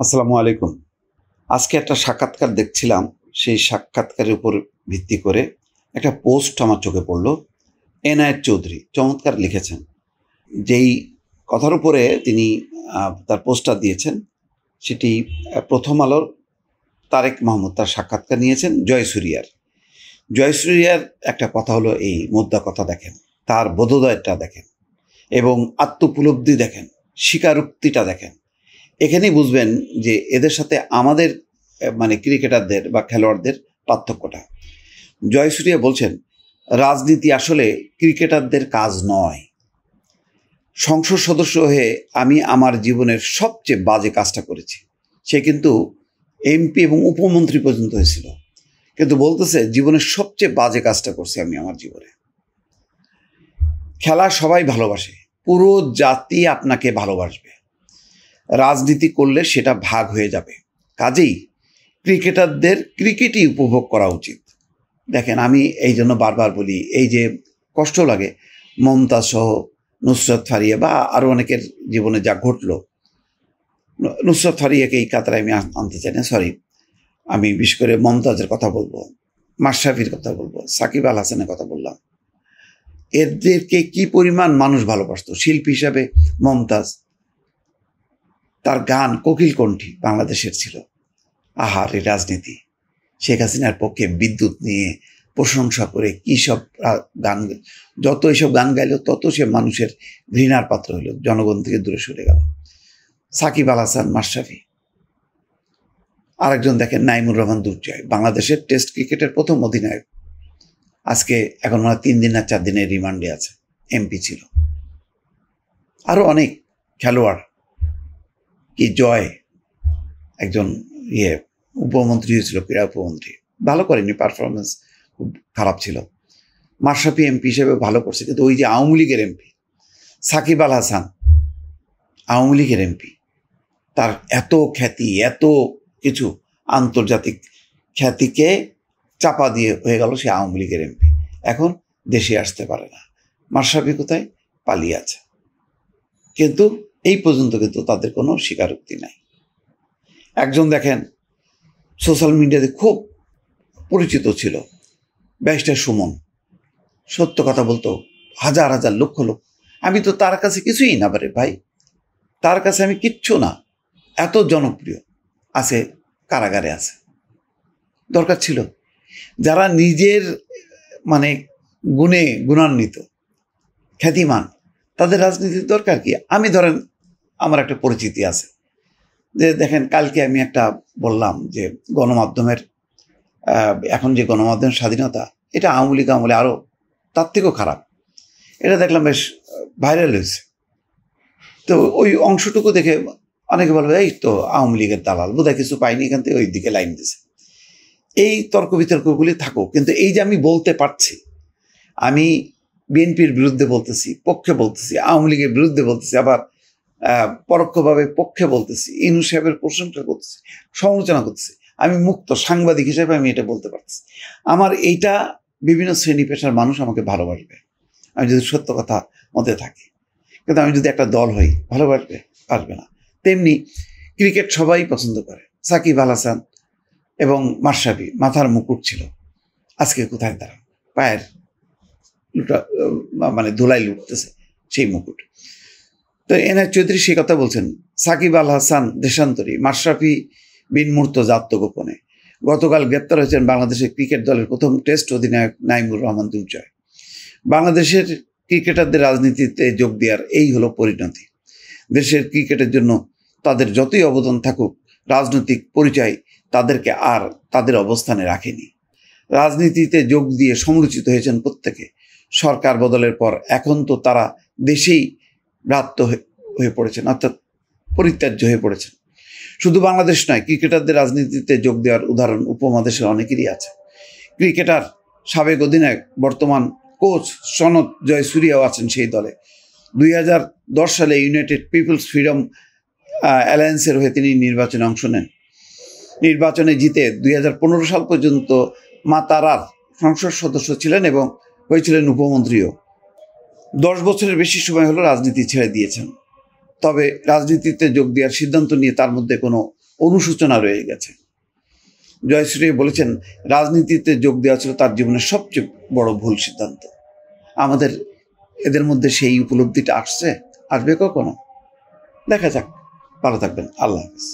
আসসালামু আলাইকুম। আজকে একটা সাক্ষাৎকার দেখছিলাম। সেই সাক্ষাৎকারের উপর ভিত্তি করে একটা পোস্ট আমার চোখে পড়ল। এনায়েত চৌধুরী চমৎকার লিখেছেন। যেই কথার উপরে তিনি তার পোস্টটা দিয়েছেন, সেটি প্রথম আলোর তারেক মাহমুদ তার সাক্ষাৎকার নিয়েছেন জয়সুরিয়ার। জয়সুরিয়ার একটা কথা হলো এই মোদ্দা কথা দেখেন, তার বোধোদয়টা দেখেন এবং আত্মোপলব্ধি দেখেন, স্বীকারোক্তিটা দেখেন। এখানেই বুঝবেন যে এদের সাথে আমাদের মানে ক্রিকেটারদের বা খেলোয়াড়দের পার্থক্যটা। জয়সূরিয়া বলছেন, রাজনীতি আসলে ক্রিকেটারদের কাজ নয়। সংসদ সদস্য হয়ে আমি আমার জীবনের সবচেয়ে বাজে কাজটা করেছি। সে কিন্তু এমপি এবং উপমন্ত্রী পর্যন্ত হয়েছিল, কিন্তু বলতেছে জীবনের সবচেয়ে বাজে কাজটা করছি আমি আমার জীবনে। খেলা সবাই ভালোবাসে, পুরো জাতি আপনাকে ভালোবাসবে। রাজনীতি করলে সেটা ভাগ হয়ে যাবে। কাজেই ক্রিকেটারদের ক্রিকেটই উপভোগ করা উচিত। দেখেন, আমি এই জন্য বারবার বলি, এই যে কষ্ট লাগে মমতাজ সহ নুসরত ফারিয়া বা আরও অনেকের জীবনে যা ঘটলো, নুসরত ফারিয়াকে এই কাতারে আমি আনতে চাই না, সরি, আমি বিশেষ করে মমতাজের কথা বলবো, মাশরাফির কথা বলবো, সাকিব আল হাসানের কথা বললাম। এদেরকে কি পরিমাণ মানুষ ভালোবাসত। শিল্পী হিসাবে মমতাজ, তার গান কোকিল কণ্ঠী বাংলাদেশের ছিল। আহারে রাজনীতি, শেখ হাসিনার পক্ষে বিদ্যুৎ নিয়ে প্রশংসা করে কী সব গান, যত এইসব গান গাইল তত সে মানুষের ঘৃণার পাত্র হইল, জনগণ থেকে দূরে সরে গেল। সাকিব আল হাসান, মাশরাফি। আরেকজন দেখেন নাইমুর রহমান দুর্জয়, বাংলাদেশের টেস্ট ক্রিকেটের প্রথম অধিনায়ক। আজকে এখন মানে 3 দিন না 4 দিনের রিমান্ডে আছে, এমপি ছিল। আরও অনেক খেলোয়াড়, কি জয় একজন উপমন্ত্রী হয়েছিল, ক্রীড়া উপমন্ত্রী, ভালো করেনি, পারফরমেন্স খুব খারাপ ছিল। মাশরাফি এমপি হিসেবে ভালো করছে, কিন্তু ওই যে আওয়ামী লীগের এমপি সাকিব আল হাসান, আওয়ামী লীগের এমপি, তার এত খ্যাতি, এত কিছু, আন্তর্জাতিক খ্যাতিকে চাপা দিয়ে হয়ে গেল সে আওয়ামী লীগের এমপি। এখন দেশে আসতে পারে না। মাশরাফি কোথায়? পালিয়ে আছে। কিন্তু এই পর্যন্ত কিন্তু তাদের কোনো স্বীকারোক্তি নাই। একজন দেখেন সোশ্যাল মিডিয়াতে খুব পরিচিত ছিল, ব্যারিস্টার সুমন, সত্য কথা বলতো, হাজার হাজার লক্ষ লক্ষ। আমি তো তার কাছে কিছুই না পারে ভাই, তার কাছে আমি কিচ্ছু না, এত জনপ্রিয়, আছে কারাগারে আছে। দরকার ছিল যারা নিজের মানে গুণে গুণান্বিত, খ্যাতিমান, তাদের রাজনীতির দরকার কি? আমি ধরেন আমার একটা পরিচিতি আছে, যে দেখেন কালকে আমি একটা বললাম যে গণমাধ্যমের এখন যে গণমাধ্যমের স্বাধীনতা, এটা আওয়ামী লীগ আমলে আরও তার থেকেও খারাপ। এটা দেখলাম বেশ ভাইরাল হয়েছে। তো ওই অংশটুকু দেখে অনেকে বলবে এই তো আওয়ামী লীগের দালাল, বোধহয় কিছু পাইনি এখান থেকে, ওই দিকে লাইন দিছে। এই তর্ক বিতর্কগুলি থাকুক, কিন্তু এই যে আমি বলতে পারছি, আমি বিএনপির বিরুদ্ধে বলতেছি, পক্ষে বলতেছি, আওয়ামী লীগের বিরুদ্ধে বলতেছি, আবার পরোক্ষভাবে পক্ষে বলতেছি, ইউনূস সাহেবের প্রশংসা করতেছি, সমালোচনা করতেছি, আমি মুক্ত সাংবাদিক হিসেবে আমি এটা বলতে পারছি। আমার এইটা বিভিন্ন শ্রেণী পেশার মানুষ আমাকে ভালোবাসবে আমি যদি সত্য কথা মধ্যে থাকি। কিন্তু আমি যদি একটা দল হই, ভালোবাসবে? পারবে না। তেমনি ক্রিকেট সবাই পছন্দ করে। সাকিব আল হাসান এবং মাশরাফি মাথার মুকুট ছিল, আজকে কোথায় তারা? পায়ের লুটা মানে ধুলাই লুটতেছে সেই মুকুট। তো এনায়েত চৌধুরী সেই কথা বলছেন, সাকিব আল হাসান দেশান্তরী, মাশরাফি বিন মুর্তজা আত্মগোপনে। গতকাল গ্রেপ্তার হয়েছেন বাংলাদেশের ক্রিকেট দলের প্রথম টেস্ট অধিনায়ক নাইমুর রহমান দুর্জয়। বাংলাদেশের ক্রিকেটারদের রাজনীতিতে যোগ দেওয়ার এই হলো পরিণতি। দেশের ক্রিকেটের জন্য তাদের যতই অবদান থাকুক, রাজনৈতিক পরিচয় তাদেরকে আর তাদের অবস্থানে রাখেনি। রাজনীতিতে যোগ দিয়ে সমালোচিত হয়েছেন প্রত্যেকে। সরকার বদলের পর এখন তো তারা দেশেই ব্রাত্য হয়ে পড়েছেন, অর্থাৎ পরিত্যাজ্য হয়ে পড়েছেন। শুধু বাংলাদেশ নয়, ক্রিকেটারদের রাজনীতিতে যোগ দেওয়ার উদাহরণ উপমহাদেশের অনেকেরই আছে। ক্রিকেটার সাবেক অধিনায়ক, বর্তমান কোচ সনৎ জয়সূরিয়াও আছেন সেই দলে। 2010 সালে ইউনাইটেড পিপলস ফ্রিডম অ্যালায়েন্সের হয়ে তিনি নির্বাচনে অংশ নেন। নির্বাচনে জিতে 2015 সাল পর্যন্ত মাতারার সংসদ সদস্য ছিলেন এবং হয়েছিলেন উপমন্ত্রীও। 10 বছরের বেশি সময় হলো রাজনীতি ছেড়ে দিয়েছেন। তবে রাজনীতিতে যোগ দেওয়ার সিদ্ধান্ত নিয়ে তার মধ্যে কোনো অনুশোচনা রয়ে গেছে। জয়শ্রী বলেছেন, রাজনীতিতে যোগ দেওয়া ছিল তার জীবনের সবচেয়ে বড় ভুল সিদ্ধান্ত। আমাদের এদের মধ্যে সেই উপলব্ধিটা আসবে কখনো? দেখা যাক। ভালো থাকবেন। আল্লাহ হাফেজ।